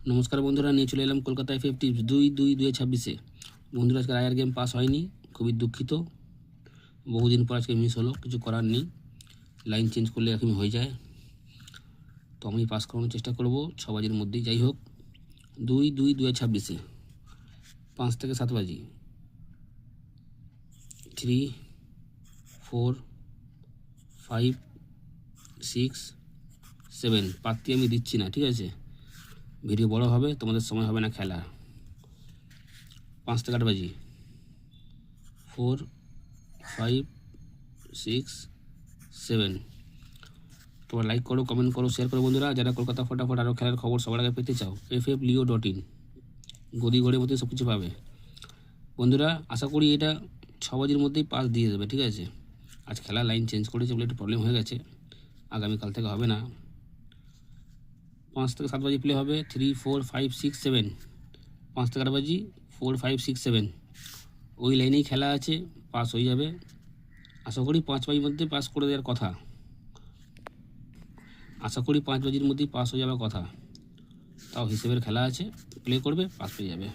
নমস্কার বন্ধুরা, নিয়ে চলে এলাম কলকাতা এফএফ টিপস 2/2/2026-এ। বন্ধুরা, আজকে আয়ার গেম পাস হয়নি, খুবই দুঃখিত। বহুদিন পর আজকে মিস হলো, কিছু করার নেই। লাইন চেঞ্জ করলে এরকমই হয়ে যায়, তো আমি পাস করানোর চেষ্টা করব 6 বাজির মধ্যেই। যাই হোক, 2/2/2026-এ 5 থেকে 7 বাজি 3 4 5 6 7 পাত্তি আমি দিচ্ছি না, ঠিক আছে? ভিডিও বড় হবে, তোমাদের সময় হবে না খেলা। 5 থেকে 8 বাজি 4 5 6 7। তোমরা লাইক করো, কমেন্ট করো, শেয়ার করো বন্ধুরা। যারা কলকাতা ফটাফট আরও খেলার খবর সবার আগে পেতে চাও, ffleo.in গদি ঘড়ির মধ্যে সব কিছু পাবে বন্ধুরা। আশা করি এটা 6 বাজির মধ্যেই পাস দিয়ে দেবে, ঠিক আছে? আজ খেলা লাইন চেঞ্জ করেছে বলে একটু প্রবলেম হয়ে গেছে, আগামীকাল থেকে হবে না। 5 থেকে 7 বাজি প্লে হবে 3 4 5 6 7। 5 থেকে 8 বাজি 4 5 6 7, ওই লাইনেই খেলা আছে, পাস হয়ে যাবে। আশা করি 5 বাজির মধ্যে পাস করে দেওয়ার কথা। 5 বাজির মধ্যেই পাস হয়ে যাওয়ার কথা। তাও হিসেবের খেলা আছে, প্লে করবে, পাস হয়ে যাবে।